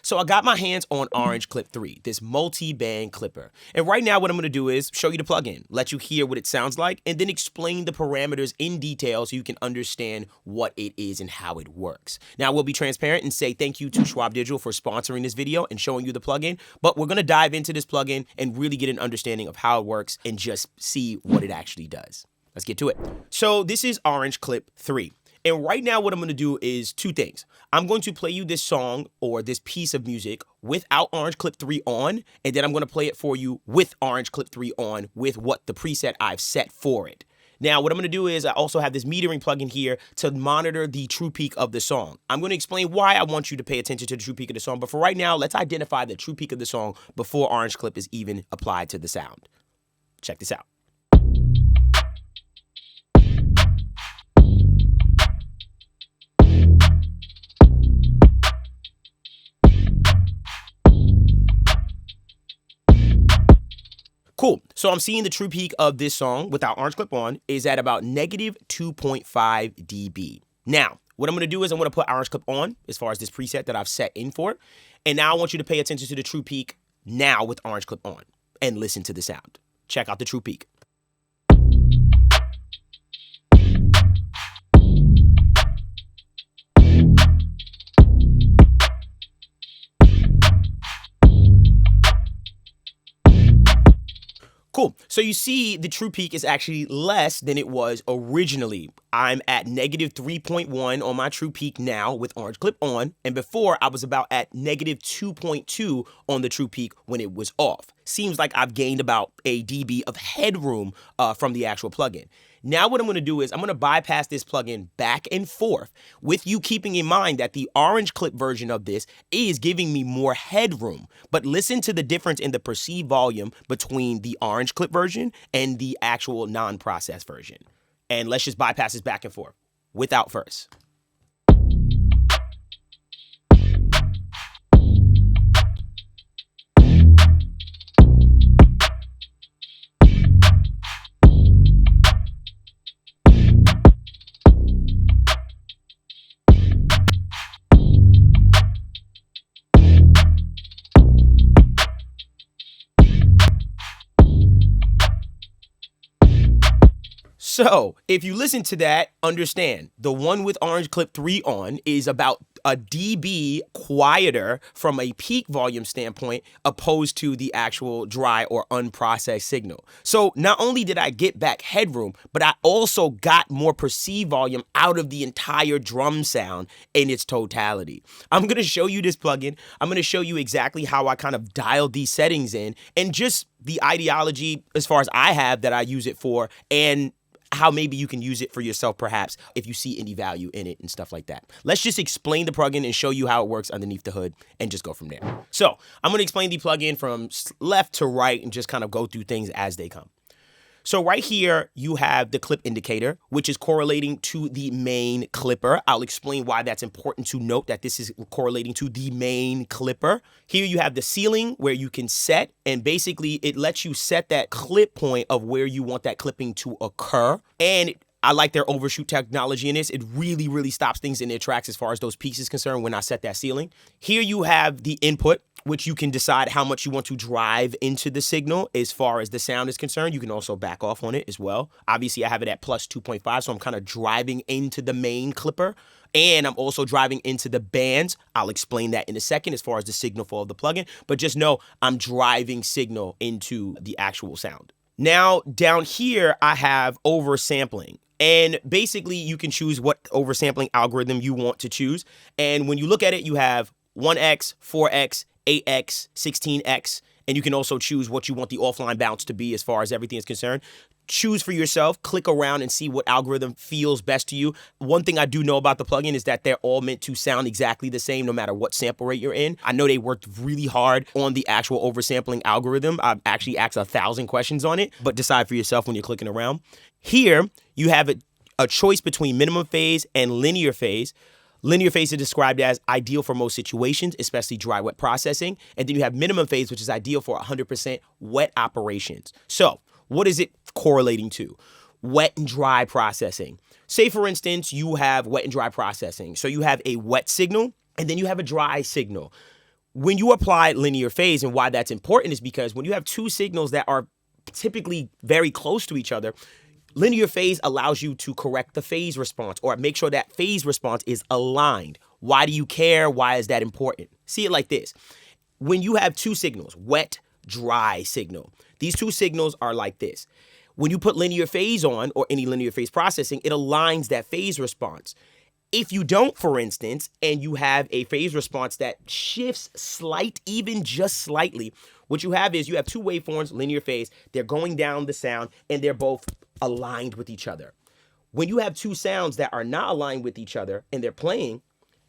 So I got my hands on Orange Clip 3, this multi-band clipper. And right now what I'm gonna do is show you the plugin, let you hear what it sounds like, and then explain the parameters in detail so you can understand what it is and how it works. Now we'll be transparent and say thank you to Schwab Digital for sponsoring this video and showing you the plugin, but we're gonna dive into this plugin and really get an understanding of how it works and just see what it actually does. Let's get to it. So this is Orange Clip 3. And right now what I'm going to do is two things. I'm going to play you this song or this piece of music without Orange Clip 3 on, and then I'm going to play it for you with Orange Clip 3 on with what the preset I've set for it. Now, what I'm going to do is I also have this metering plugin here to monitor the true peak of the song. I'm going to explain why I want you to pay attention to the true peak of the song, but for right now, let's identify the true peak of the song before Orange Clip is even applied to the sound. Check this out. Cool. So I'm seeing the true peak of this song without Orange Clip on is at about negative 2.5 dB. Now, what I'm going to do is I'm going to put Orange Clip on as far as this preset that I've set in for it. And now I want you to pay attention to the true peak now with Orange Clip on and listen to the sound. Check out the true peak. Cool. So you see the true peak is actually less than it was originally. I'm at negative 3.1 on my true peak now with Orange Clip on, and before I was about at negative 2.2 on the true peak when it was off. Seems like I've gained about a dB of headroom from the actual plugin. Now what I'm going to do is I'm going to bypass this plugin back and forth with you keeping in mind that the Orange Clip version of this is giving me more headroom. But listen to the difference in the perceived volume between the Orange Clip version and the actual non-processed version. And let's just bypass this back and forth without first. So if you listen to that, understand the one with Orange Clip 3 on is about a dB quieter from a peak volume standpoint opposed to the actual dry or unprocessed signal. So not only did I get back headroom, but I also got more perceived volume out of the entire drum sound in its totality. I'm going to show you this plugin. I'm going to show you exactly how I kind of dialed these settings in and just the ideology as far as I have that I use it for, and how maybe you can use it for yourself perhaps if you see any value in it and stuff like that. Let's just explain the plugin and show you how it works underneath the hood and just go from there. So I'm going to explain the plugin from left to right and just kind of go through things as they come. So right here, you have the clip indicator, which is correlating to the main clipper. I'll explain why that's important to note that this is correlating to the main clipper. Here you have the ceiling where you can set, and basically it lets you set that clip point of where you want that clipping to occur. And I like their overshoot technology in this. It really, really stops things in their tracks as far as those peaks is concerned when I set that ceiling. Here you have the input, which you can decide how much you want to drive into the signal as far as the sound is concerned. You can also back off on it as well. Obviously, I have it at plus 2.5, so I'm kind of driving into the main clipper. And I'm also driving into the bands. I'll explain that in a second as far as the signal flow of the plugin. But just know I'm driving signal into the actual sound. Now, down here, I have oversampling. And basically, you can choose what oversampling algorithm you want to choose. And when you look at it, you have 1x, 4x, 8x, 16x, and you can also choose what you want the offline bounce to be as far as everything is concerned. Choose for yourself, click around and see what algorithm feels best to you. One thing I do know about the plugin is that they're all meant to sound exactly the same no matter what sample rate you're in. I know they worked really hard on the actual oversampling algorithm. I've actually asked 1,000 questions on it, but decide for yourself when you're clicking around. Here, you have a choice between minimum phase and linear phase. Linear phase is described as ideal for most situations, especially dry wet processing. And then you have minimum phase, which is ideal for 100% wet operations. So what is it correlating to? Wet and dry processing. Say, for instance, you have wet and dry processing. So you have a wet signal and then you have a dry signal. When you apply linear phase, and why that's important is because when you have two signals that are typically very close to each other, linear phase allows you to correct the phase response or make sure that phase response is aligned. Why do you care? Why is that important? See it like this. When you have two signals, wet, dry signal, these two signals are like this. When you put linear phase on or any linear phase processing, it aligns that phase response. If you don't, for instance, and you have a phase response that shifts even just slightly, what you have is you have two waveforms, linear phase, they're going down the sound, and they're both aligned with each other. When you have two sounds that are not aligned with each other and they're playing,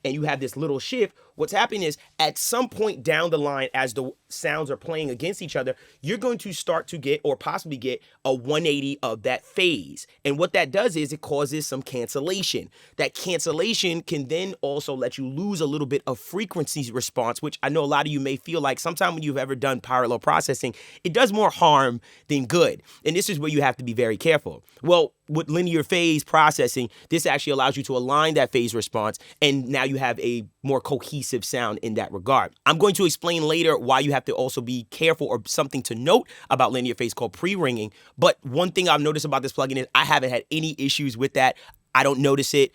and you have this little shift, what's happening is at some point down the line as the sounds are playing against each other, you're going to start to get or possibly get a 180 of that phase. And what that does is it causes some cancellation. That cancellation can then also let you lose a little bit of frequency response, which I know a lot of you may feel like sometime when you've ever done parallel processing, it does more harm than good. And this is where you have to be very careful. Well, with linear phase processing, this actually allows you to align that phase response, and now you have a more cohesive sound in that regard. I'm going to explain later why you have to also be careful or something to note about linear phase called pre-ringing. But one thing I've noticed about this plugin is I haven't had any issues with that. I don't notice it.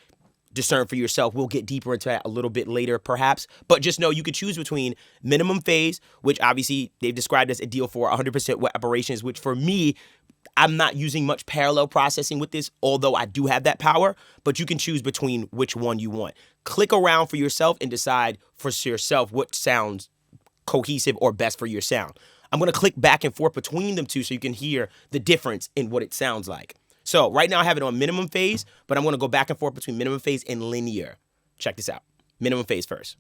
Discern for yourself. We'll get deeper into that a little bit later, perhaps. But just know you could choose between minimum phase, which obviously they've described as ideal for 100% wet operations, which for me, I'm not using much parallel processing with this, although I do have that power, but you can choose between which one you want. Click around for yourself and decide for yourself what sounds cohesive or best for your sound. I'm going to click back and forth between them two so you can hear the difference in what it sounds like. So right now I have it on minimum phase, but I'm going to go back and forth between minimum phase and linear. Check this out. Minimum phase first.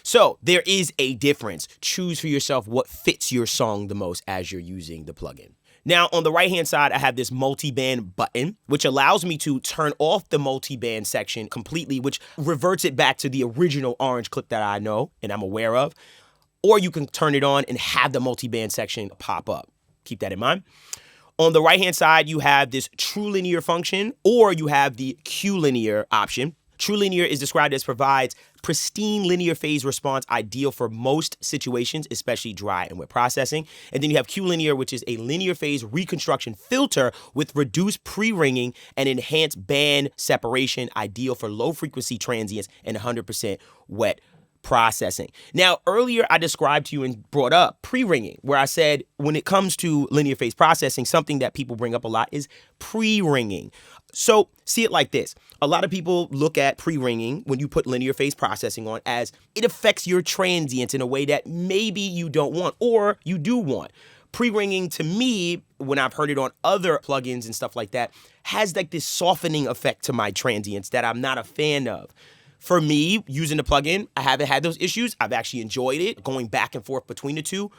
So there is a difference. Choose for yourself what fits your song the most as you're using the plugin. Now, on the right-hand side, I have this multiband button, which allows me to turn off the multiband section completely, which reverts it back to the original orange clip that I know and I'm aware of. Or you can turn it on and have the multiband section pop up. Keep that in mind. On the right-hand side, you have this true linear function, or you have the Q linear option. True linear is described as provides pristine linear phase response ideal for most situations, especially dry and wet processing. And then you have Q linear, which is a linear phase reconstruction filter with reduced pre-ringing and enhanced band separation, ideal for low frequency transients and 100% wet processing. Now, earlier I described to you and brought up pre-ringing, where I said when it comes to linear phase processing, something that people bring up a lot is pre-ringing. So see it like this. A lot of people look at pre-ringing when you put linear phase processing on as it affects your transients in a way that maybe you don't want or you do want. Pre-ringing to me, when I've heard it on other plugins and stuff like that, has like this softening effect to my transients that I'm not a fan of. For me, using the plugin, I haven't had those issues. I've actually enjoyed it, going back and forth between the two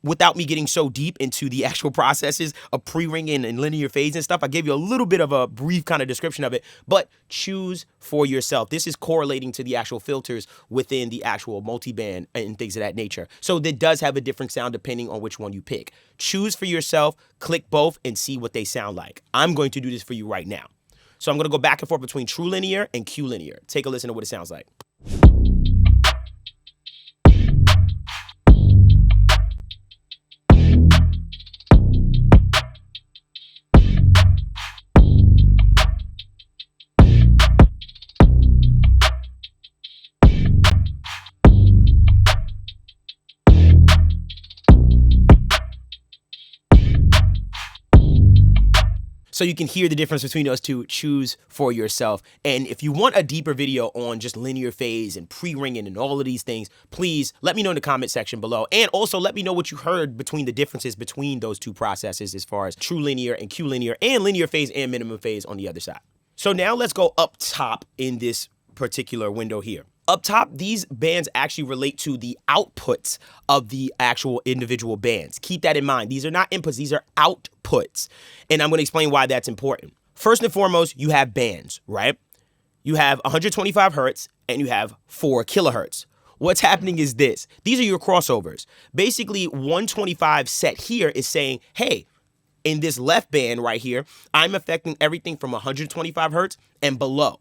without me getting so deep into the actual processes of pre-ringing and linear phase and stuff. I gave you a little bit of a brief kind of description of it, but choose for yourself. This is correlating to the actual filters within the actual multiband and things of that nature. So that does have a different sound depending on which one you pick. Choose for yourself, click both, and see what they sound like. I'm going to do this for you right now. So I'm going to go back and forth between true linear and Q linear. Take a listen to what it sounds like. So you can hear the difference between those two. Choose for yourself. And if you want a deeper video on just linear phase and pre-ringing and all of these things, please let me know in the comment section below. And also let me know what you heard between the differences between those two processes as far as true linear and Q linear and linear phase and minimum phase on the other side. So now let's go up top in this particular window here. Up top, these bands actually relate to the outputs of the actual individual bands. Keep that in mind. These are not inputs, these are outputs. And I'm going to explain why that's important. First and foremost, you have bands, right? You have 125 hertz and you have 4 kilohertz. What's happening is this. These are your crossovers. Basically, 125 set here is saying, hey, in this left band right here, I'm affecting everything from 125 hertz and below.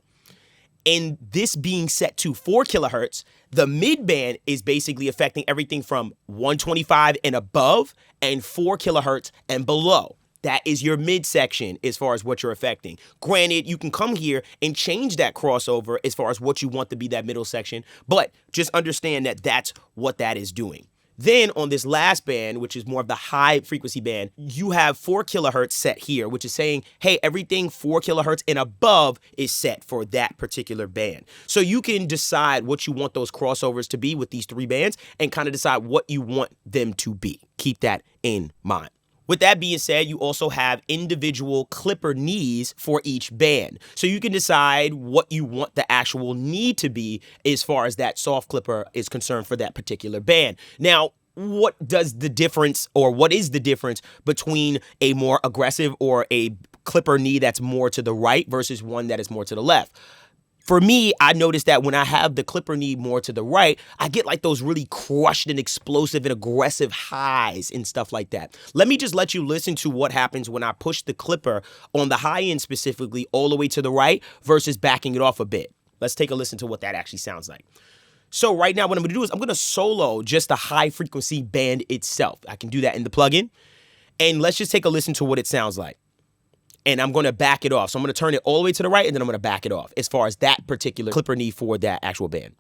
And this being set to 4 kilohertz, the mid band is basically affecting everything from 125 and above and 4 kilohertz and below. That is your mid section as far as what you're affecting. Granted, you can come here and change that crossover as far as what you want to be that middle section, but just understand that that's what that is doing. Then on this last band, which is more of the high frequency band, you have 4 kilohertz set here, which is saying, hey, everything 4 kilohertz and above is set for that particular band. So you can decide what you want those crossovers to be with these 3 bands and kind of decide what you want them to be. Keep that in mind. With that being said, you also have individual clipper knees for each band. So you can decide what you want the actual knee to be as far as that soft clipper is concerned for that particular band. Now, what is the difference between a more aggressive or a clipper knee that's more to the right versus one that is more to the left? For me, I noticed that when I have the clipper knee more to the right, I get like those really crushed and explosive and aggressive highs and stuff like that. Let me just let you listen to what happens when I push the clipper on the high end specifically all the way to the right versus backing it off a bit. Let's take a listen to what that actually sounds like. So right now what I'm going to do is I'm going to solo just the high frequency band itself. I can do that in the plugin. And let's just take a listen to what it sounds like. And I'm going to back it off. So I'm going to turn it all the way to the right, and then I'm going to back it off as far as that particular clipper knee for that actual band.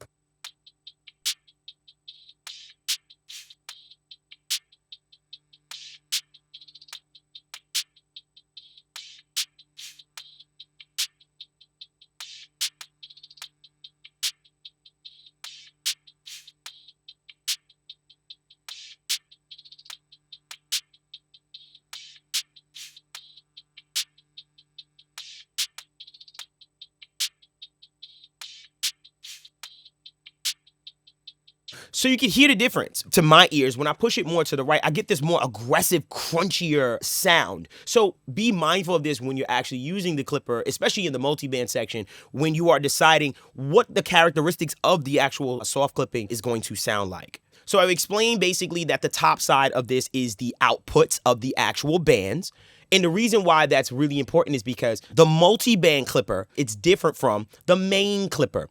So you can hear the difference to my ears. When I push it more to the right, I get this more aggressive, crunchier sound. So be mindful of this when you're actually using the clipper, especially in the multiband section, when you are deciding what the characteristics of the actual soft clipping is going to sound like. So I've explained basically that the top side of this is the outputs of the actual bands. And the reason why that's really important is because the multiband clipper, it's different from the main clipper.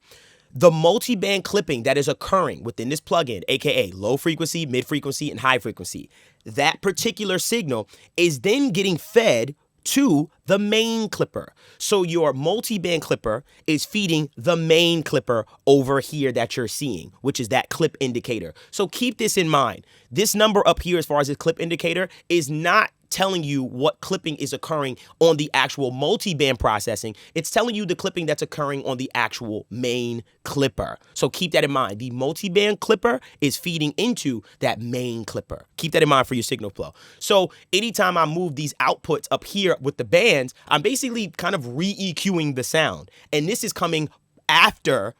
The multiband clipping that is occurring within this plugin, aka low frequency, mid frequency, and high frequency, that particular signal is then getting fed to the main clipper. So your multiband clipper is feeding the main clipper over here that you're seeing, which is that clip indicator. So keep this in mind. This number up here as far as the clip indicator is not telling you what clipping is occurring on the actual multiband processing. It's telling you the clipping that's occurring on the actual main clipper. So keep that in mind. The multiband clipper is feeding into that main clipper. Keep that in mind for your signal flow. So anytime I move these outputs up here with the bands, I'm basically kind of re-EQing the sound. And this is coming after,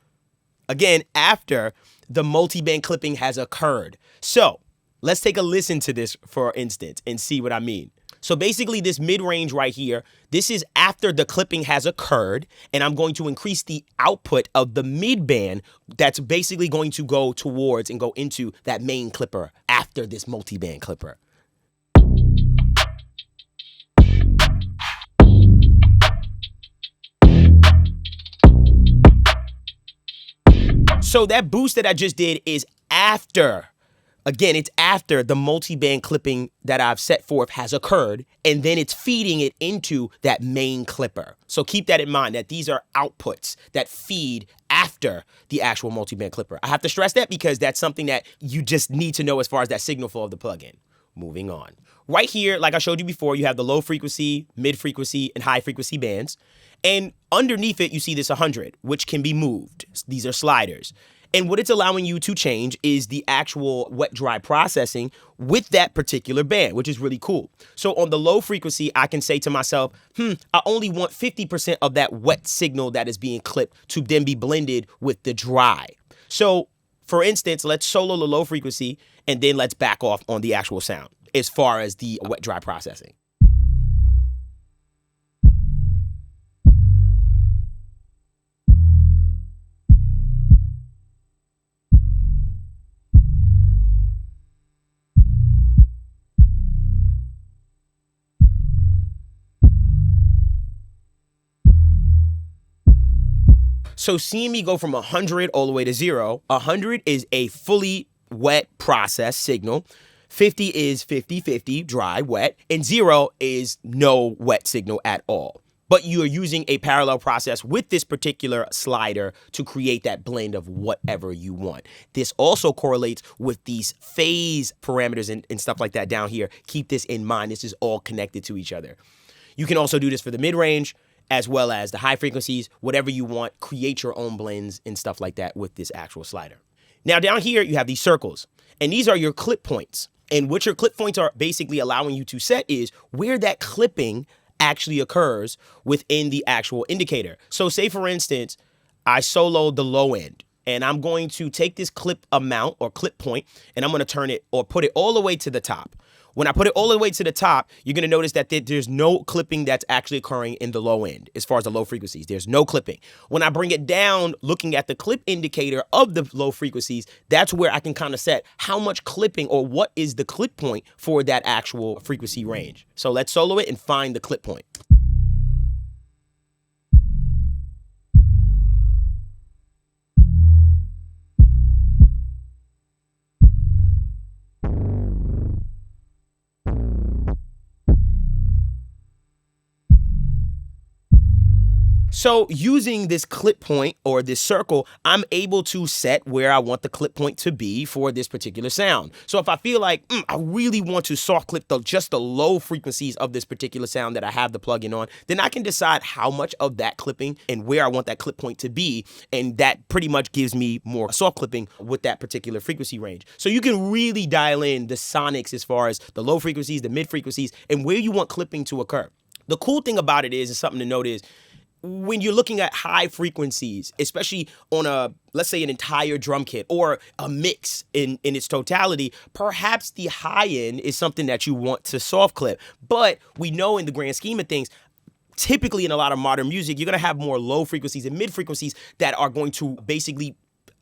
again, after the multiband clipping has occurred. So let's take a listen to this for instance and see what I mean. So basically this mid-range right here, this is after the clipping has occurred, and I'm going to increase the output of the mid-band that's basically going to go towards and go into that main clipper after this multi-band clipper. So that boost that I just did is after. Again, it's after the multi-band clipping that I've set forth has occurred, and then it's feeding it into that main clipper. So keep that in mind, that these are outputs that feed after the actual multi-band clipper. I have to stress that because that's something that you just need to know as far as that signal flow of the plugin. Moving on. Right here, like I showed you before, you have the low frequency, mid frequency, and high frequency bands. And underneath it, you see this 100, which can be moved. These are sliders. And what it's allowing you to change is the actual wet-dry processing with that particular band, which is really cool. So on the low frequency, I can say to myself, I only want 50% of that wet signal that is being clipped to then be blended with the dry. So for instance, let's solo the low frequency and then let's back off on the actual sound as far as the wet dry processing. So seeing me go from 100 all the way to 0, 100 is a fully wet process signal, 50 is 50-50 dry, wet, and 0 is no wet signal at all. But you are using a parallel process with this particular slider to create that blend of whatever you want. This also correlates with these phase parameters and stuff like that down here. Keep this in mind. This is all connected to each other. You can also do this for the mid-range as well as the high frequencies, whatever you want. Create your own blends and stuff like that with this actual slider. Now down here, you have these circles, and these are your clip points. And what your clip points are basically allowing you to set is where that clipping actually occurs within the actual indicator. So say for instance, I soloed the low end, and I'm going to take this clip amount or clip point, and I'm going to turn it or put it all the way to the top. When I put it all the way to the top, you're going to notice that there's no clipping that's actually occurring in the low end as far as the low frequencies. There's no clipping. When I bring it down, looking at the clip indicator of the low frequencies, that's where I can kind of set how much clipping or what is the clip point for that actual frequency range. So let's solo it and find the clip point. So using this clip point or this circle, I'm able to set where I want the clip point to be for this particular sound. So if I feel like I really want to soft clip just the low frequencies of this particular sound that I have the plugin on, then I can decide how much of that clipping and where I want that clip point to be. And that pretty much gives me more soft clipping with that particular frequency range. So you can really dial in the sonics as far as the low frequencies, the mid frequencies, and where you want clipping to occur. The cool thing about it is, and something to note is, when you're looking at high frequencies, especially on let's say an entire drum kit or a mix in its totality, perhaps the high end is something that you want to soft clip. But we know in the grand scheme of things, typically in a lot of modern music, you're going to have more low frequencies and mid frequencies that are going to basically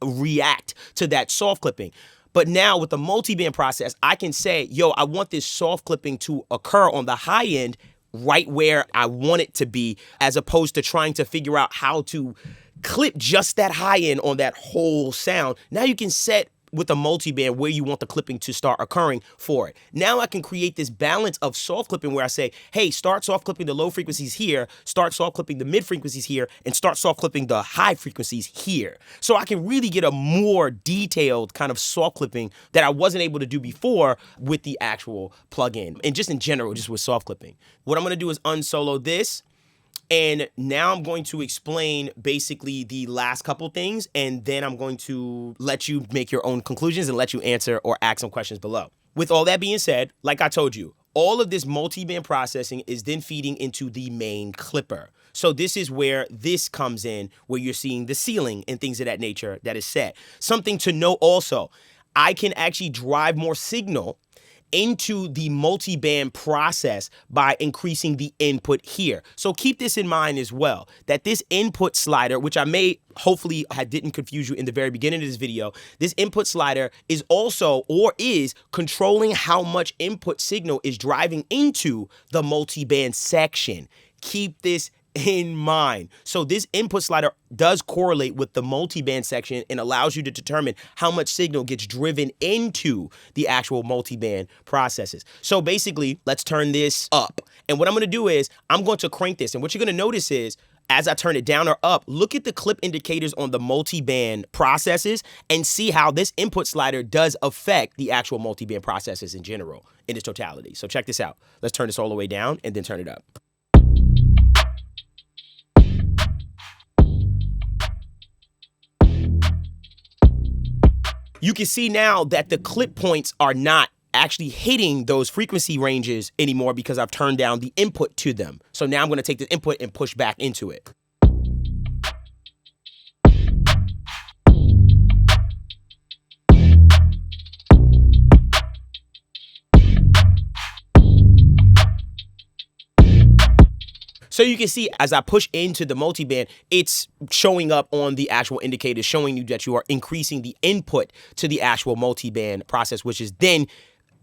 react to that soft clipping. But now with the multiband process, I can say, yo, I want this soft clipping to occur on the high end right where I want it to be, as opposed to trying to figure out how to clip just that high end on that whole sound. Now you can set with a multiband where you want the clipping to start occurring for it. Now I can create this balance of soft clipping where I say, hey, start soft clipping the low frequencies here, start soft clipping the mid frequencies here, and start soft clipping the high frequencies here. So I can really get a more detailed kind of soft clipping that I wasn't able to do before with the actual plugin, and just in general, just with soft clipping. What I'm gonna do is unsolo this. And now I'm going to explain basically the last couple things, and then I'm going to let you make your own conclusions and let you answer or ask some questions below. With all that being said, like I told you, all of this multi-band processing is then feeding into the main clipper. So this is where this comes in, where you're seeing the ceiling and things of that nature that is set. Something to note also, I can actually drive more signal into the multi-band process by increasing the input here. So keep this in mind as well, that this input slider, which I may hopefully I didn't confuse you in the very beginning of this video, this input slider is also or is controlling how much input signal is driving into the multi-band section. Keep this in mind. So this input slider does correlate with the multiband section and allows you to determine how much signal gets driven into the actual multiband processes. So basically, let's turn this up. And what I'm going to do is I'm going to crank this. And what you're going to notice is as I turn it down or up, look at the clip indicators on the multiband processes and see how this input slider does affect the actual multiband processes in general, in its totality. So check this out. Let's turn this all the way down and then turn it up. You can see now that the clip points are not actually hitting those frequency ranges anymore because I've turned down the input to them. So now I'm going to take the input and push back into it. So you can see as I push into the multiband, it's showing up on the actual indicator, showing you that you are increasing the input to the actual multiband process, which is then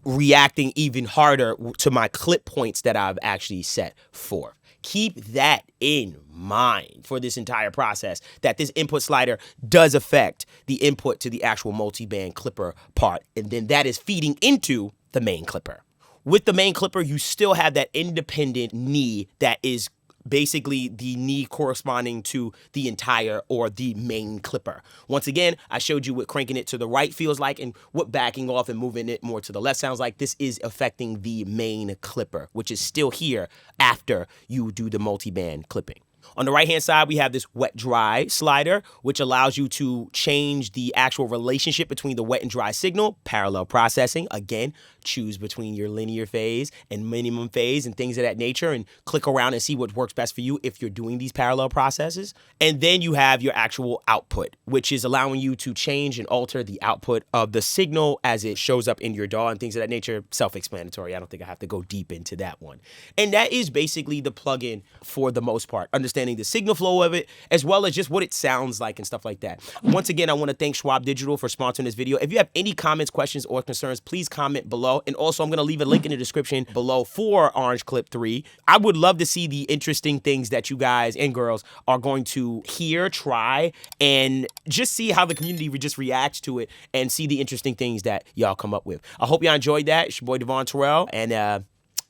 reacting even harder to my clip points that I've actually set for. Keep that in mind for this entire process, that this input slider does affect the input to the actual multiband clipper part, and then that is feeding into the main clipper. With the main clipper, you still have that independent knee that is basically the knee corresponding to the entire or the main clipper. Once again, I showed you what cranking it to the right feels like and what backing off and moving it more to the left sounds like. This is affecting the main clipper, which is still here after you do the multiband clipping. On the right-hand side, we have this wet-dry slider, which allows you to change the actual relationship between the wet and dry signal, parallel processing. Again, choose between your linear phase and minimum phase and things of that nature, and click around and see what works best for you if you're doing these parallel processes. And then you have your actual output, which is allowing you to change and alter the output of the signal as it shows up in your DAW and things of that nature. Self-explanatory. I don't think I have to go deep into that one. And that is basically the plugin for the most part. Understanding the signal flow of it, as well as just what it sounds like and stuff like that. Once again, I want to thank Schwab Digital for sponsoring this video. If you have any comments, questions, or concerns, please comment below. And also, I'm going to leave a link in the description below for Orange Clip 3. I would love to see the interesting things that you guys and girls are going to hear, try, and just see how the community just reacts to it and see the interesting things that y'all come up with. I hope y'all enjoyed that. It's your boy Devon Terrell, and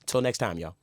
till next time, y'all.